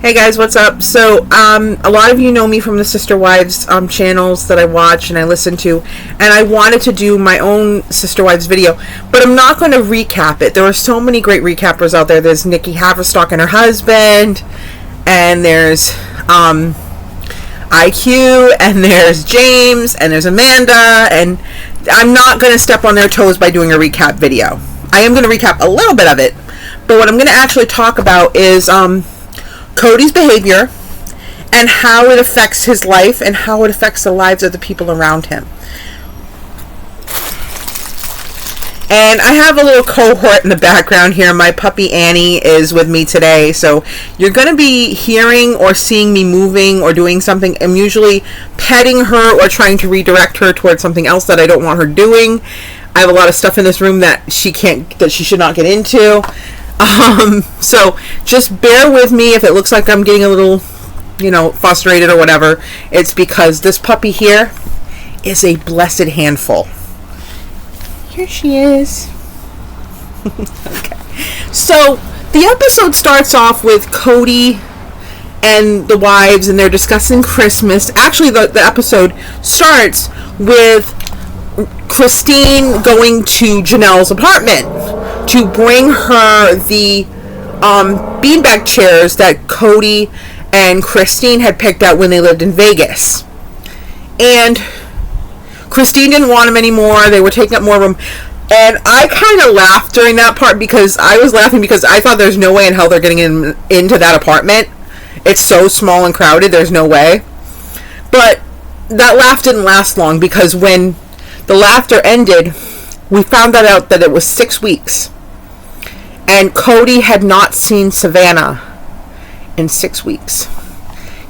Hey guys, what's up? So, a lot of you know me from the Sister Wives channels that I watch and I listen to, and I wanted to do my own Sister Wives video, but I'm not going to recap it. There are so many great recappers out there. There's Nikki Haverstock and her husband, and there's IQ, and there's James, and there's Amanda, and I'm not going to step on their toes by doing a recap video. I am going to recap a little bit of it, but what I'm going to actually talk about is Kody's behavior and how it affects his life and how it affects the lives of the people around him. And I have a little cohort in the background here. My puppy Annie is with me today, so you're going to be hearing or seeing me moving or doing something. I'm usually petting her or trying to redirect her towards something else that I don't want her doing. I have a lot of stuff in this room that she should not get into. So just bear with me if it looks like I'm getting a little, frustrated or whatever. It's because this puppy here is a blessed handful. Here she is. Okay. So the episode starts off with Kody and the wives, and they're discussing Christmas. Actually, the episode starts with Christine going to Janelle's apartment to bring her the beanbag chairs that Kody and Christine had picked out when they lived in Vegas. And Christine didn't want them anymore. They were taking up more room. And I kind of laughed during that part because I was laughing because I thought there's no way in hell they're getting into that apartment. It's so small and crowded, there's no way. But that laugh didn't last long because when the laughter ended, we found out that it was 6 weeks. And Kody had not seen Savannah in 6 weeks.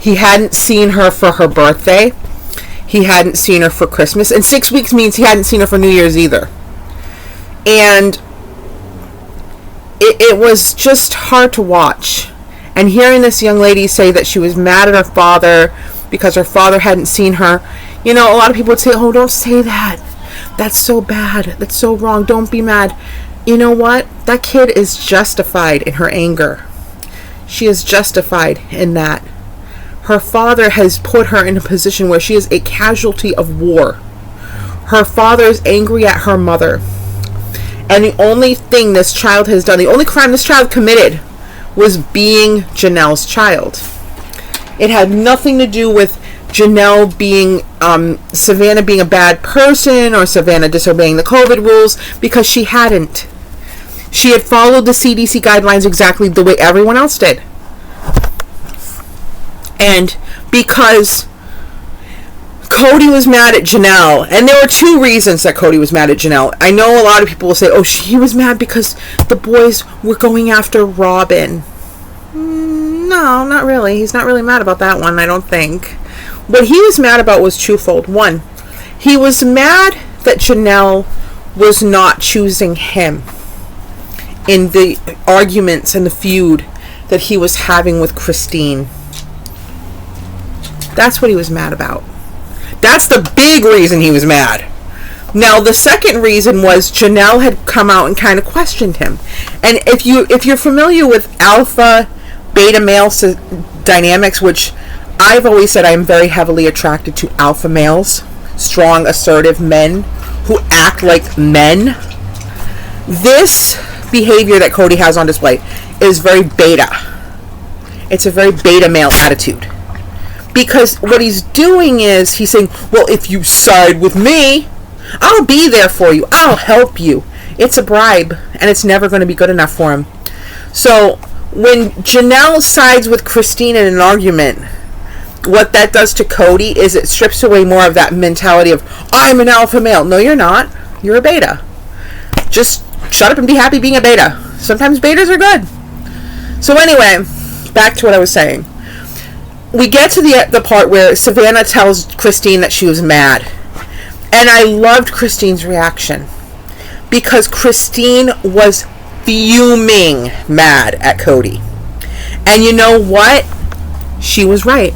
He hadn't seen her for her birthday. He hadn't seen her for Christmas. And 6 weeks means he hadn't seen her for New Year's either. And it was just hard to watch. And hearing this young lady say that she was mad at her father because her father hadn't seen her. A lot of people would say, oh, don't say that. That's so bad. That's so wrong. Don't be mad. You know what? That kid is justified in her anger. She is justified in that. Her father has put her in a position where she is a casualty of war. Her father is angry at her mother. And the only thing this child has done, the only crime this child committed was being Janelle's child. It had nothing to do with Janelle being, Savannah being a bad person or Savannah disobeying the COVID rules, because she hadn't. She had followed the CDC guidelines exactly the way everyone else did. And because Kody was mad at Janelle, and there were 2 reasons that Kody was mad at Janelle. I know a lot of people will say, oh, he was mad because the boys were going after Robin. No, not really. He's not really mad about that one, I don't think. What he was mad about was twofold. One, he was mad that Janelle was not choosing him in the arguments and the feud that he was having with Christine. That's what he was mad about. That's the big reason he was mad. Now, the second reason was Janelle had come out and kind of questioned him. And if you're familiar with alpha beta male dynamics, which I've always said I'm very heavily attracted to alpha males, strong, assertive men who act like men. This behavior that Kody has on display is very beta. It's a very beta male attitude. Because what he's doing is he's saying, well, if you side with me, I'll be there for you. I'll help you. It's a bribe, and it's never going to be good enough for him. So when Janelle sides with Christine in an argument, what that does to Kody is it strips away more of that mentality of, I'm an alpha male. No, you're not. You're a beta. Just shut up and be happy being a beta. Sometimes betas are good. So anyway, back to what I was saying. We get to the part where Savannah tells Christine that she was mad. And I loved Christine's reaction. Because Christine was fuming mad at Kody. And you know what? She was right.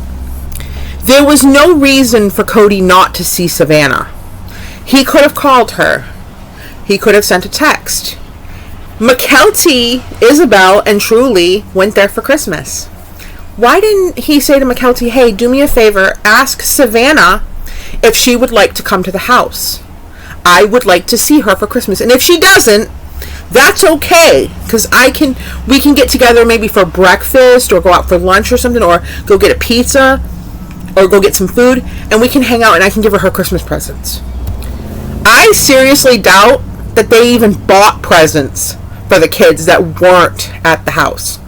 There was no reason for Kody not to see Savannah. He could have called her. He could have sent a text. McKelty, Isabel, and Truly went there for Christmas. Why didn't he say to Mykelti, hey, do me a favor, ask Savannah if she would like to come to the house. I would like to see her for Christmas. And if she doesn't, that's okay, because we can get together maybe for breakfast or go out for lunch or something, or go get a pizza or go get some food, and we can hang out and I can give her Christmas presents. I seriously doubt that they even bought presents for the kids that weren't at the house,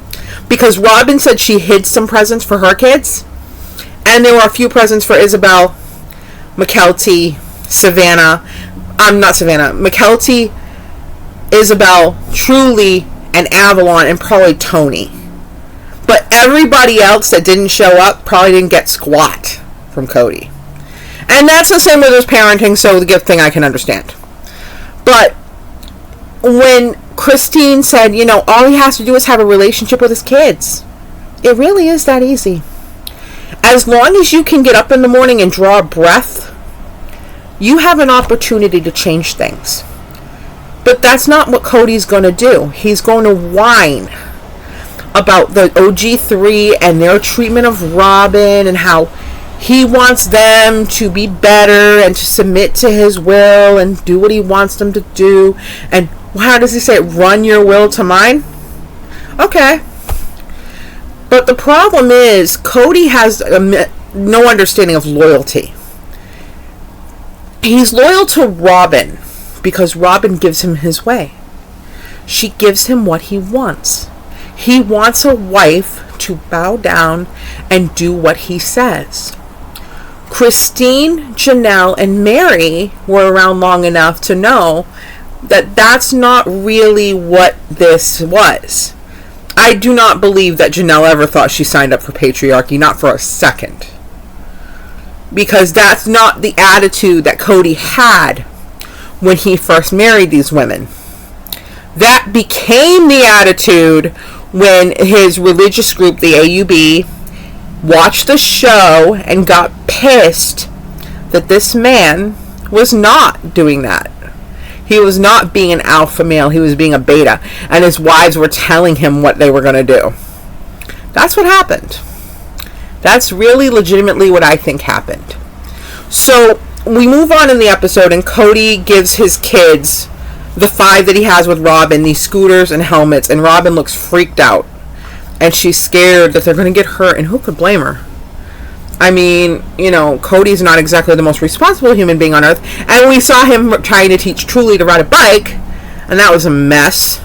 because Robin said she hid some presents for her kids, and there were a few presents for Isabel, Mykelti, Savannah. Not Savannah. Mykelti, Isabel, Truly, and Avalon, and probably Tony. But everybody else that didn't show up probably didn't get squat from Kody. And that's the same with his parenting, so the gift thing I can understand. But when Christine said, all he has to do is have a relationship with his kids, it really is that easy. As long as you can get up in the morning and draw a breath, you have an opportunity to change things. But that's not what Kody's going to do. He's going to whine about the OG3 and their treatment of Robin, and how he wants them to be better and to submit to his will and do what he wants them to do. And how does he say it? Run your will to mine? Okay. But the problem is, Kody has no understanding of loyalty. He's loyal to Robin because Robin gives him his way. She gives him what he wants. He wants a wife to bow down and do what he says. Christine, Janelle, and Mary were around long enough to know that that's not really what this was. I do not believe that Janelle ever thought she signed up for patriarchy, not for a second. Because that's not the attitude that Kody had when he first married these women. That became the attitude when his religious group, the AUB, watched the show and got pissed that this man was not doing that. He was not being an alpha male. He was being a beta. And his wives were telling him what they were going to do. That's what happened. That's really legitimately what I think happened. So we move on in the episode, and Kody gives his kids the 5 that he has with Robin, these scooters and helmets, and Robin looks freaked out. And she's scared that they're going to get hurt, and who could blame her? I mean, Cody's not exactly the most responsible human being on earth, and we saw him trying to teach Truly to ride a bike, and that was a mess.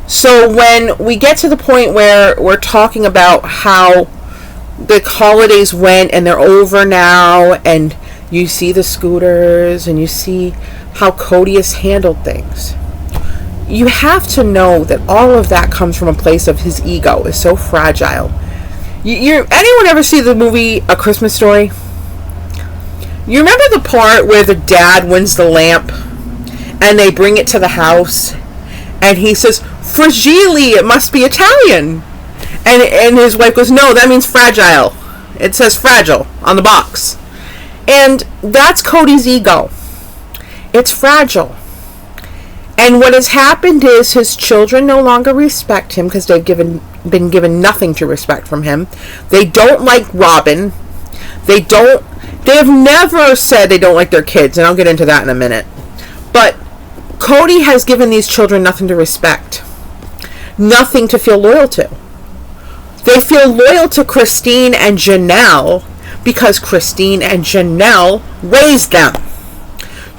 So when we get to the point where we're talking about how the holidays went and they're over now, and you see the scooters and you see how Kody has handled things, you have to know that all of that comes from a place of his ego is so fragile. Anyone ever see the movie A Christmas Story? You remember the part where the dad wins the lamp and they bring it to the house and he says, "Fragile, it must be Italian." And his wife goes, "No, that means fragile. It says fragile on the box." And that's Kody's ego. It's fragile. And what has happened is his children no longer respect him because they've been given nothing to respect from him. They don't like Robin. They have never said they don't like their kids, and I'll get into that in a minute. But Kody has given these children nothing to respect. Nothing to feel loyal to. They feel loyal to Christine and Janelle because Christine and Janelle raised them.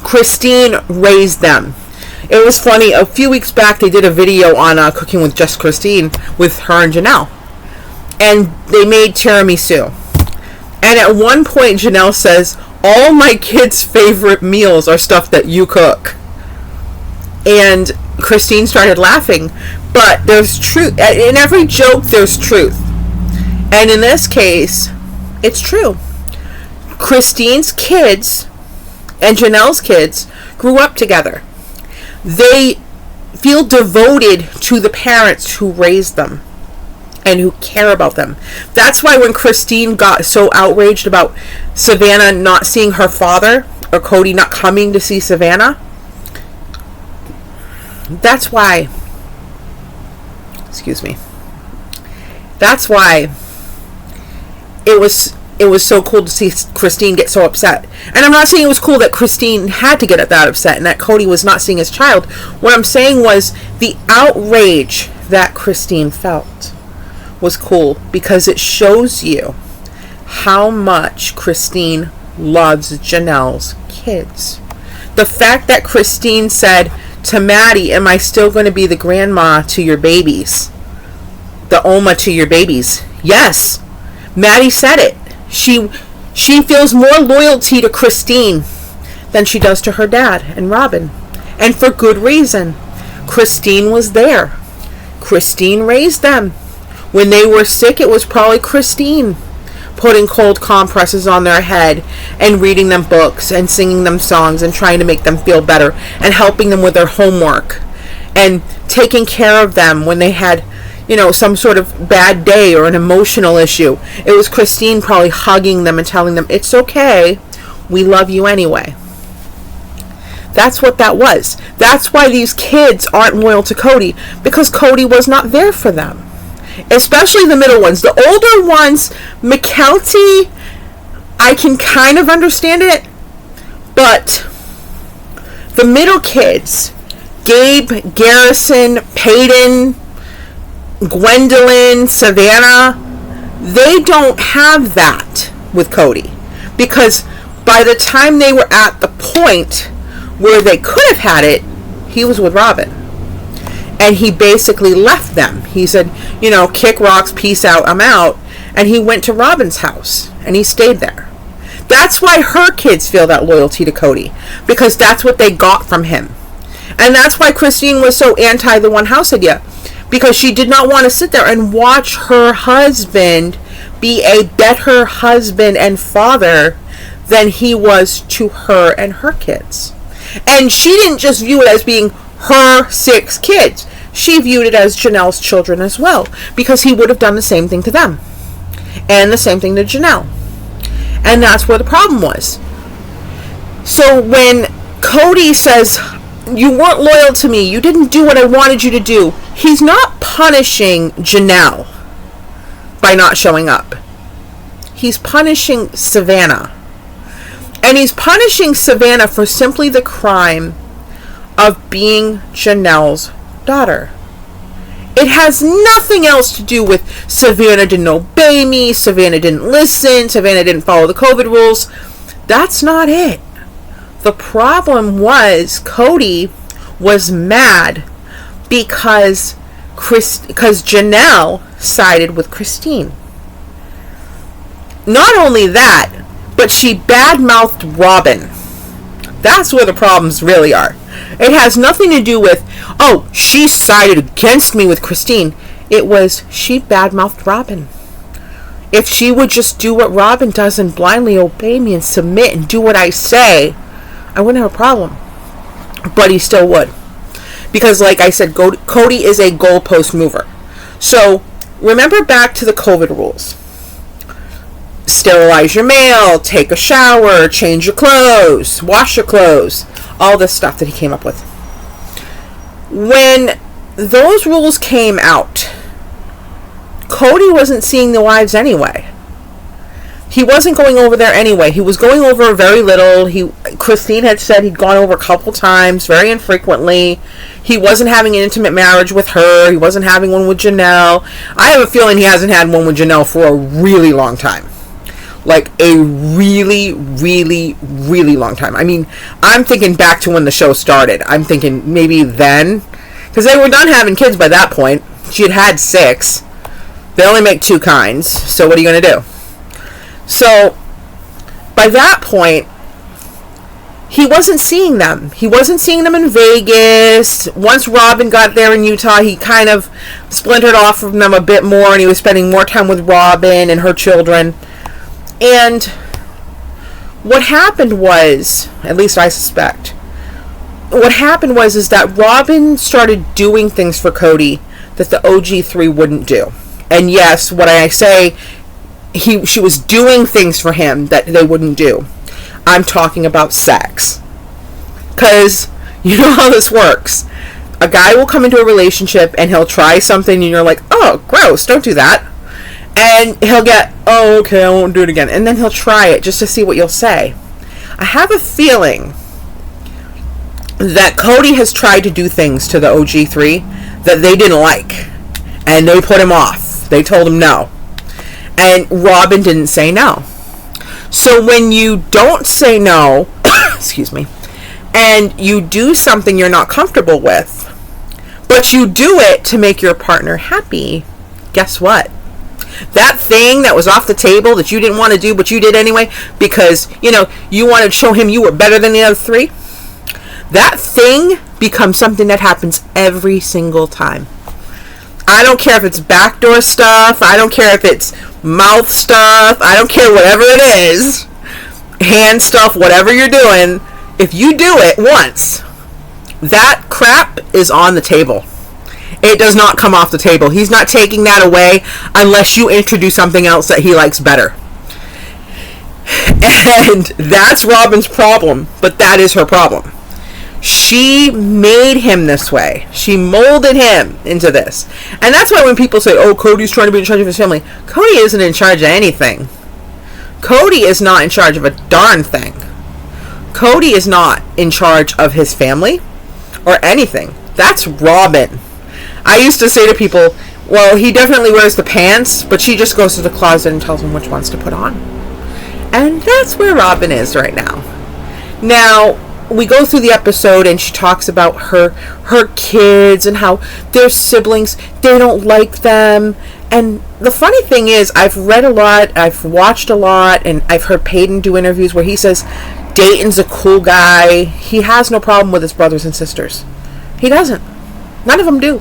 Christine raised them. It was funny, a few weeks back they did a video on Cooking with Just Christine with her and Janelle. And they made tiramisu. And at one point Janelle says, "All my kids' favorite meals are stuff that you cook." And Christine started laughing. But there's truth. In every joke there's truth. And in this case, it's true. Christine's kids and Janelle's kids grew up together. They feel devoted to the parents who raised them and who care about them. That's why when Christine got so outraged about Savannah not seeing her father, or Kody not coming to see Savannah, that's why it was so cool to see Christine get so upset. And I'm not saying it was cool that Christine had to get that upset and that Kody was not seeing his child. What I'm saying was the outrage that Christine felt was cool, because it shows you how much Christine loves Janelle's kids. The fact that Christine said to Maddie, am I still going to be the grandma to your babies? The Oma to your babies? Yes. Maddie said it. She feels more loyalty to Christine than she does to her dad and Robin. And for good reason. Christine was there. Christine raised them. When they were sick, it was probably Christine putting cold compresses on their head and reading them books and singing them songs and trying to make them feel better and helping them with their homework and taking care of them when they had, some sort of bad day or an emotional issue. It was Christine probably hugging them and telling them, it's okay, we love you anyway. That's what that was. That's why these kids aren't loyal to Kody, because Kody was not there for them. Especially the middle ones. The older ones, McKelty, I can kind of understand it, but the middle kids, Gabe, Garrison, Peyton, Gwendolyn, Savannah, they don't have that with Kody, because by the time they were at the point where they could have had it, he was with Robin. And he basically left them. He said, kick rocks, peace out, I'm out. And he went to Robin's house and he stayed there. That's why her kids feel that loyalty to Kody, because that's what they got from him. And that's why Christine was so anti the one house idea, because she did not want to sit there and watch her husband be a better husband and father than he was to her and her kids. And she didn't just view it as being her 6 kids. She viewed it as Janelle's children as well, because he would have done the same thing to them and the same thing to Janelle. And that's where the problem was. So when Kody says, you weren't loyal to me, you didn't do what I wanted you to do, he's not punishing Janelle by not showing up. He's punishing Savannah. And he's punishing Savannah for simply the crime of being Janelle's daughter. It has nothing else to do with Savannah didn't obey me, Savannah didn't listen, Savannah didn't follow the COVID rules. That's not it. The problem was Kody was mad because Janelle sided with Christine. Not only that, but she badmouthed Robin. That's where the problems really are. It has nothing to do with, she sided against me with Christine. It was, she badmouthed Robin. If she would just do what Robin does and blindly obey me and submit and do what I say, I wouldn't have a problem. But he still would. Because like I said, Kody is a goalpost mover. So, remember back to the COVID rules. Sterilize your mail, take a shower, change your clothes, wash your clothes, all this stuff that he came up with. When those rules came out, Kody wasn't seeing the wives anyway. He wasn't going over there anyway. He was going over very little. Christine had said he'd gone over a couple times, very infrequently. He wasn't having an intimate marriage with her. He wasn't having one with Janelle. I have a feeling he hasn't had one with Janelle for a really long time. Like a really, really, really long time. I mean, I'm thinking back to when the show started. I'm thinking maybe then, because they were done having kids by that point. She had had 6. They only make 2 kinds, so what are you going to do? So, by that point, he wasn't seeing them. He wasn't seeing them in Vegas. Once Robin got there in Utah, he kind of splintered off from them a bit more, and he was spending more time with Robin and her children. And what happened was, at least I suspect, what happened was is that Robin started doing things for Kody that the OG3 wouldn't do. And yes, what I say, she was doing things for him that they wouldn't do. I'm talking about sex. Because you know how this works. A guy will come into a relationship and he'll try something and you're like, oh, gross, don't do that. And he'll get, oh, okay, I won't do it again. And then he'll try it just to see what you'll say. I have a feeling that Kody has tried to do things to the OG3 that they didn't like. And they put him off. They told him no. And Robin didn't say no. So when you don't say no, excuse me, and you do something you're not comfortable with, but you do it to make your partner happy, guess what? That thing that was off the table that you didn't want to do, but you did anyway, because, you wanted to show him you were better than the other three, that thing becomes something that happens every single time. I don't care if it's backdoor stuff. I don't care if it's mouth stuff. I don't care whatever it is. Hand stuff, whatever you're doing. If you do it once, that crap is on the table. It does not come off the table. He's not taking that away unless you introduce something else that he likes better. And that's Robin's problem, but that is her problem. She made him this way. She molded him into this. And that's why when people say, oh, Kody's trying to be in charge of his family, Kody isn't in charge of anything. Kody is not in charge of a darn thing. Kody is not in charge of his family or anything. That's Robin. I used to say to people, well, he definitely wears the pants, but she just goes to the closet and tells him which ones to put on. And that's where Robin is right now. Now, we go through the episode and she talks about her kids and how their siblings, they don't like them. And the funny thing is, I've read a lot, I've watched a lot, and I've heard Peyton do interviews where he says Dayton's a cool guy. He has no problem with his brothers and sisters. He doesn't. None of them do.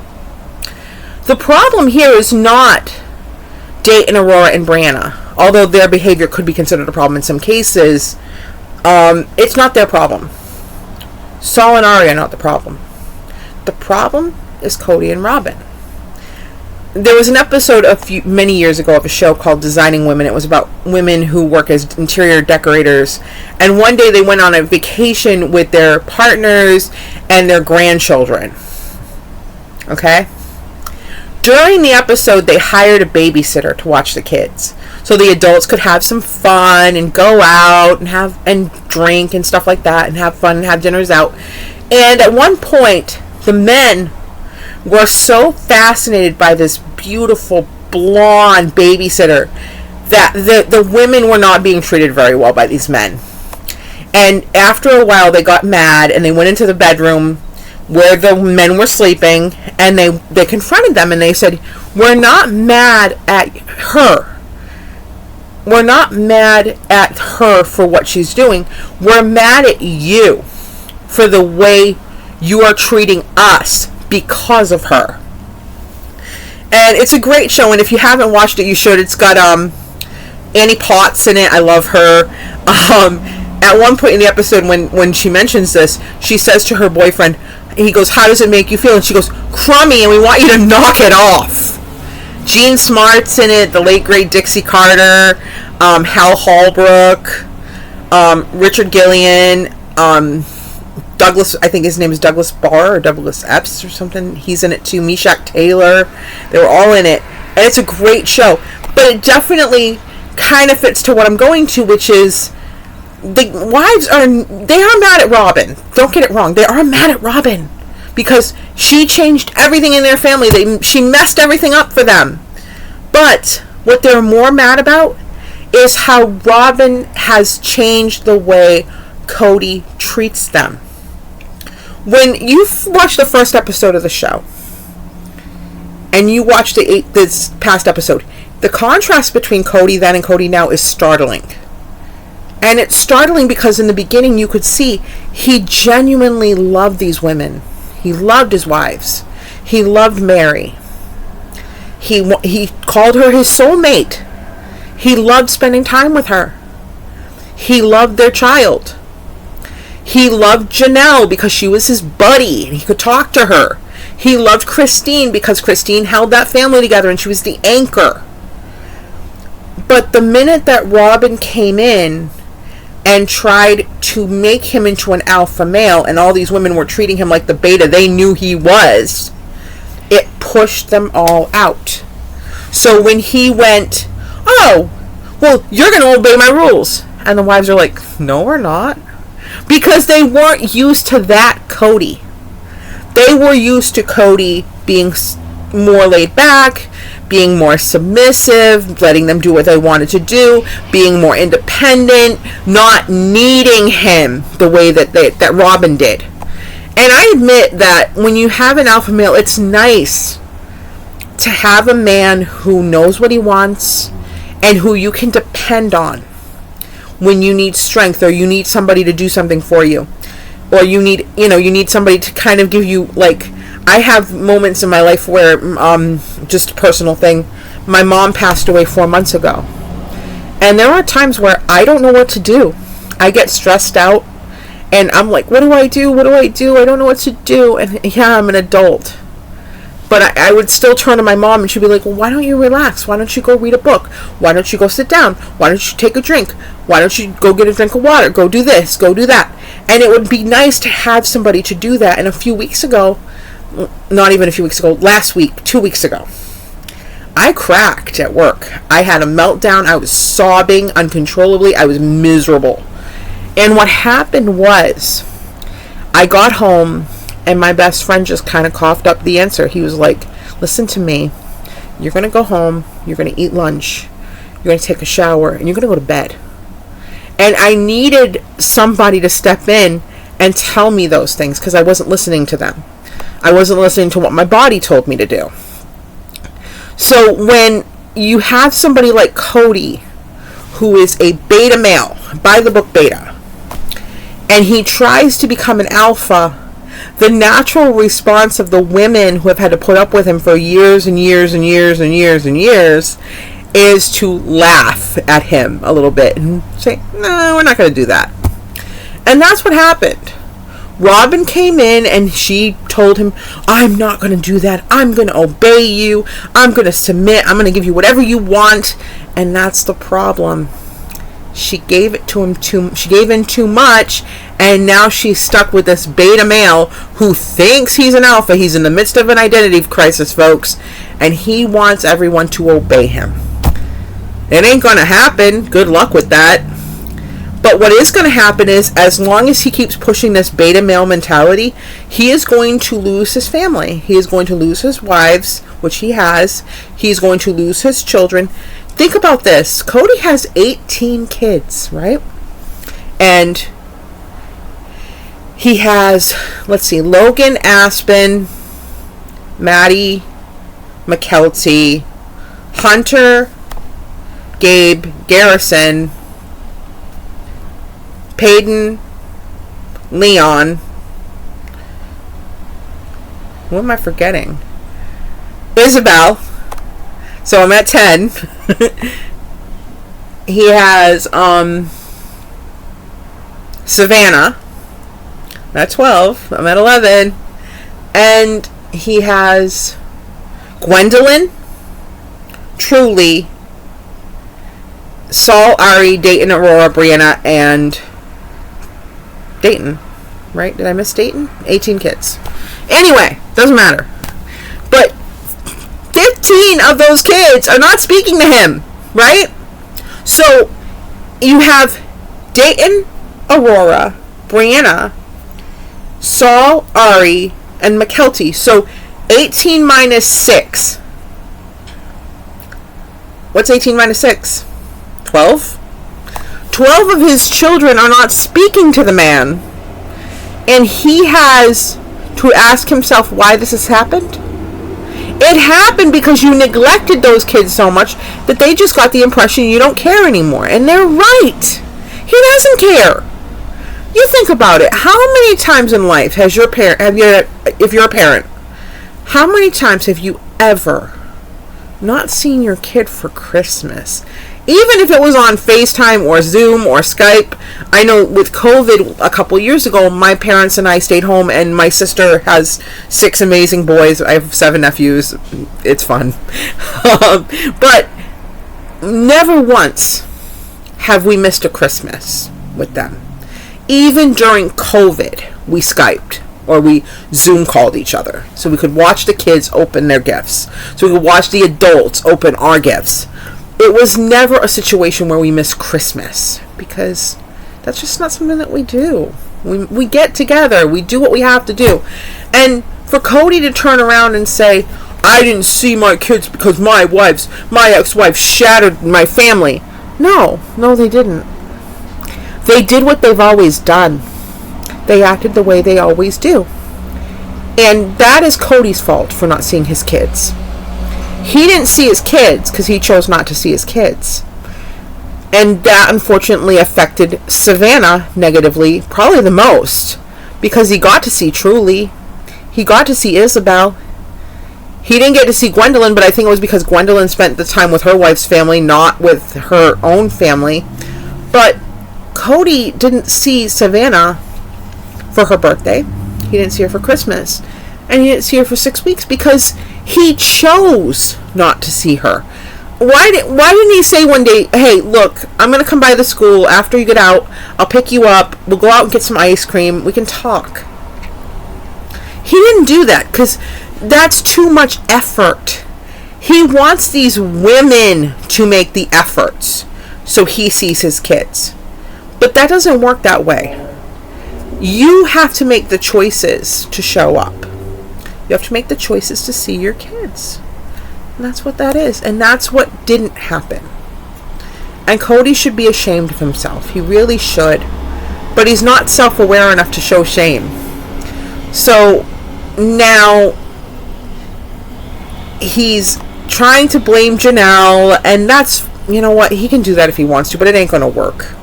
The problem here is not Dayton, Aurora, and Brianna. Although their behavior could be considered a problem in some cases, it's not their problem. Saul and Arya are not the problem. The problem is Kody and Robin. There was an episode many years ago of a show called Designing Women. It was about women who work as interior decorators. And one day they went on a vacation with their partners and their grandchildren. Okay? During the episode, they hired a babysitter to watch the kids. So the adults could have some fun and go out and drink and stuff like that and have fun and have dinners out. And at one point, the men were so fascinated by this beautiful blonde babysitter that the women were not being treated very well by these men. And after a while, they got mad and they went into the bedroom where the men were sleeping, and they confronted them and they said, we're not mad at her. We're not mad at her for what she's doing. We're mad at you for the way you are treating us because of her. And it's a great show, and if you haven't watched it, you should. It's got Annie Potts in it. I love her. At one point in the episode, when she mentions this, she says to her boyfriend, he goes, how does it make you feel? And she goes, crummy, and we want you to knock it off. Jean Smart's in it, the late great Dixie Carter, Hal Holbrook, Richard Gillian, Douglas, I think his name is Douglas Barr or Douglas Epps or something. He's in it too. Meshach Taylor. They were all in it. And it's a great show. But it definitely kind of fits to what I'm going to, which is the wives are mad at Robin. Don't get it wrong. They are mad at Robin because she changed everything in their family. She messed everything up for them. But what they're more mad about is how Robin has changed the way Kody treats them. When you watch the first episode of the show and you watch this past episode, the contrast between Kody then and Kody now is startling. And it's startling because in the beginning you could see he genuinely loved these women. He loved his wives. He loved Mary. He called her his soulmate. He loved spending time with her. He loved their child. He loved Janelle because she was his buddy and he could talk to her. He loved Christine because Christine held that family together and she was the anchor. But the minute that Robin came in and tried to make him into an alpha male and all these women were treating him like the beta they knew he was, it pushed them all out. So when he went oh, well, you're going to obey my rules. And the wives are like, no, we're not. Because they weren't used to that Kody. They were used to Kody being more laid back, being more submissive, letting them do what they wanted to do, being more independent, not needing him the way that Robin did. And I admit that when you have an alpha male, it's nice to have a man who knows what he wants and who you can depend on when you need strength, or you need somebody to do something for you, or you need somebody to kind of give you, like, I have moments in my life where, just a personal thing, my mom passed away 4 months ago, and there are times where I don't know what to do. I get stressed out, and I'm like, what do I do? I don't know what to do. And yeah, I'm an adult, but I would still turn to my mom, and she'd be like, well, why don't you relax? Why don't you go read a book? Why don't you go sit down? Why don't you take a drink? Why don't you go get a drink of water? Go do this, go do that. And it would be nice to have somebody to do that. And a few weeks ago, not even a few weeks ago, last week, 2 weeks ago, I cracked at work. I had a meltdown. I was sobbing uncontrollably. I was miserable. And what happened was, I got home, and my best friend just kind of coughed up the answer. He was like, listen to me. You're going to go home. You're going to eat lunch. You're going to take a shower. And you're going to go to bed. And I needed somebody to step in and tell me those things, because I wasn't listening to them. I wasn't listening to what my body told me to do. So when you have somebody like Kody, who is a beta male, by the book beta, and he tries to become an alpha, the natural response of the women who have had to put up with him for years and years and years and years and years is to laugh at him a little bit and say, no, we're not going to do that. And that's what happened. Robin came in and she told him, I'm not going to do that. I'm going to obey you. I'm going to submit. I'm going to give you whatever you want. And that's the problem. She gave in too much, and now she's stuck with this beta male who thinks he's an alpha. He's in the midst of an identity crisis, folks, and he wants everyone to obey him. It ain't going to happen. Good luck with that. But what is going to happen is, as long as he keeps pushing this beta male mentality, he is going to lose his family. He is going to lose his wives, which he has. He's going to lose his children. Think about this. Kody has 18 kids, right? And he has, let's see, Logan, Aspen, Maddie, McKelty, Hunter, Gabe, Garrison, Peyton, Leon. What am I forgetting? Isabel. So I'm at 10. He has Savannah. I'm at 12. I'm at 11. And he has Gwendolyn, Truly, Saul, Ari, Dayton, Aurora, Brianna, and Dayton. Right? Did I miss Dayton? 18 kids. Anyway, doesn't matter. But 15 of those kids are not speaking to him, right? So you have Dayton, Aurora, Brianna, Saul, Ari, and McKelty. So 18 minus 6. What's 18 minus 6? 12? 12 of his children are not speaking to the man. And he has to ask himself why this has happened. It happened because you neglected those kids so much that they just got the impression you don't care anymore. And they're right. He doesn't care. You think about it. How many times in life has your parent, if you're a parent, how many times have you ever not seen your kid for Christmas? Even if it was on FaceTime or Zoom or Skype. I know with COVID a couple years ago, my parents and I stayed home, and my sister has 6 amazing boys. I have 7 nephews. It's fun. But never once have we missed a Christmas with them. Even during COVID, we Skyped or we Zoom called each other so we could watch the kids open their gifts, so we could watch the adults open our gifts. it was never a situation where we miss Christmas, because that's just not something that we do. We get together, we do what we have to do. And for Kody to turn around and say, I didn't see my kids because my ex-wife shattered my family. No, they didn't. They did what they've always done. They acted the way they always do. And that is Kody's fault for not seeing his kids. He didn't see his kids because he chose not to see his kids. And that unfortunately affected Savannah negatively, probably the most, because he got to see Truly. He got to see Isabel. He didn't get to see Gwendolyn, but I think it was because Gwendolyn spent the time with her wife's family, not with her own family. But Kody didn't see Savannah for her birthday. He didn't see her for Christmas. And he didn't see her for 6 weeks because he chose not to see her. Why didn't he say one day, hey, look, I'm going to come by the school after you get out. I'll pick you up. We'll go out and get some ice cream. We can talk. He didn't do that because that's too much effort. He wants these women to make the efforts so he sees his kids. But that doesn't work that way. You have to make the choices to show up. You have to make the choices to see your kids. And that's what that is. And that's what didn't happen. And Kody should be ashamed of himself. He really should. But he's not self-aware enough to show shame. So now he's trying to blame Janelle. And that's, you know what, he can do that if he wants to, but it ain't going to work.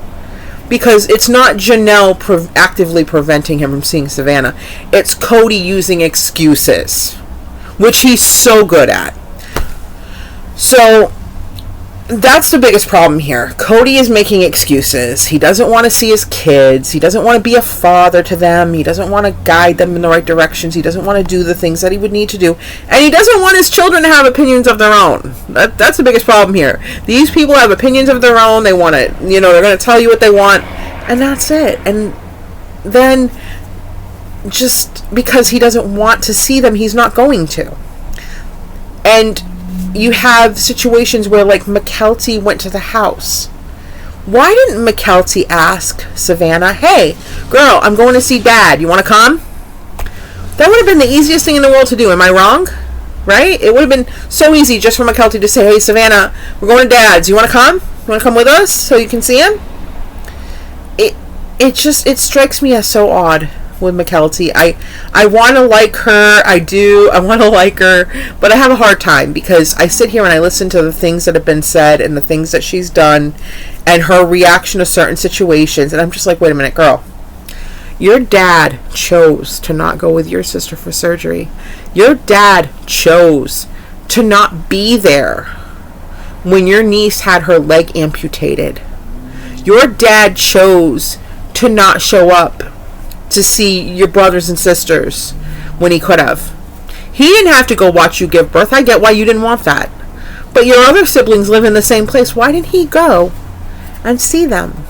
Because it's not Janelle actively preventing him from seeing Savannah. It's Kody using excuses, which he's so good at. So that's the biggest problem here. Kody is making excuses. He doesn't want to see his kids. He doesn't want to be a father to them. He doesn't want to guide them in the right directions. He doesn't want to do the things that he would need to do. And he doesn't want his children to have opinions of their own. That's the biggest problem here. These people have opinions of their own. They want to, they're going to tell you what they want. And that's it. And then just because he doesn't want to see them, he's not going to. And you have situations where, like, Mykelti went to the house. Why didn't Mykelti ask Savannah, hey, girl, I'm going to see Dad. You want to come? That would have been the easiest thing in the world to do. Am I wrong? Right? It would have been so easy just for Mykelti to say, hey, Savannah, we're going to Dad's. You want to come? You want to come with us so you can see him? It strikes me as so odd with Mykelti. I want to like her. I do. I want to like her. But I have a hard time because I sit here and I listen to the things that have been said and the things that she's done and her reaction to certain situations. And I'm just like, wait a minute, girl. Your dad chose to not go with your sister for surgery. Your dad chose to not be there when your niece had her leg amputated. Your dad chose to not show up to see your brothers and sisters when he could have. He didn't have to go watch you give birth. I get why you didn't want that. But your other siblings live in the same place. Why didn't he go and see them?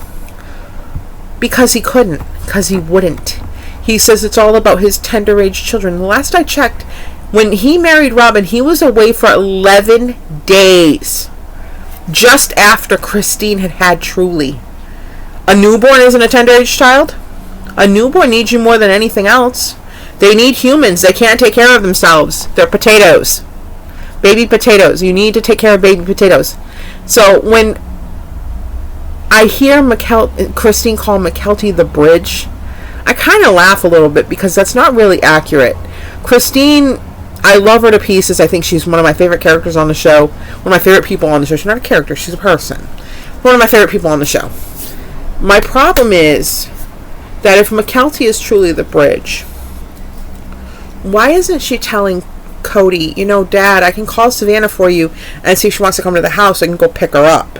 Because he couldn't. Because he wouldn't. He says it's all about his tender age children. The last I checked, when he married Robin, he was away for 11 days. Just after Christine had had Truly. A newborn isn't a tender age child. A newborn needs you more than anything else. They need humans. They can't take care of themselves. They're potatoes. Baby potatoes. You need to take care of baby potatoes. So when I hear Christine call Mykelti the bridge, I kind of laugh a little bit because that's not really accurate. Christine, I love her to pieces. I think she's one of my favorite characters on the show. One of my favorite people on the show. She's not a character. She's a person. One of my favorite people on the show. My problem is that if Mykelti is truly the bridge, why isn't she telling Kody, Dad, I can call Savannah for you and see if she wants to come to the house. I can go pick her up.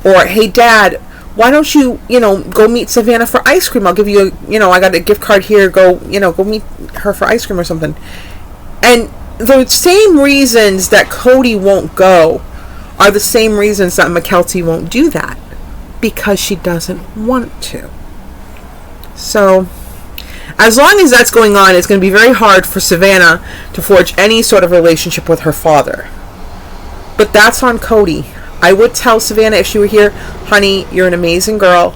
Or, hey, Dad, why don't you, go meet Savannah for ice cream? I'll give you, I got a gift card here. Go meet her for ice cream or something. And the same reasons that Kody won't go are the same reasons that Mykelti won't do that. Because she doesn't want to. So, as long as that's going on, it's going to be very hard for Savannah to forge any sort of relationship with her father. But that's on Kody. I would tell Savannah if she were here, honey, you're an amazing girl.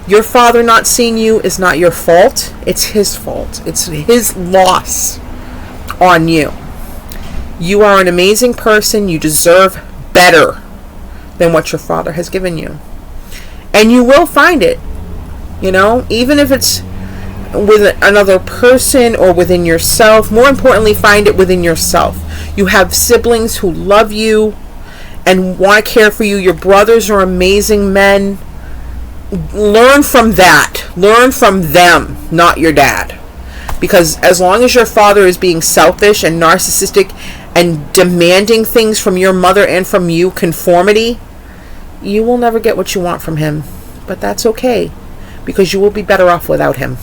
Your father not seeing you is not your fault. It's his fault. It's his loss on you. You are an amazing person. You deserve better than what your father has given you. And you will find it. You know, even if it's with another person or within yourself. More importantly, find it within yourself. You have siblings who love you and want to care for you. Your brothers are amazing men. Learn from that. Learn from them, not your dad. Because as long as your father is being selfish and narcissistic and demanding things from your mother and from you, conformity, you will never get what you want from him. But that's okay, because you will be better off without him.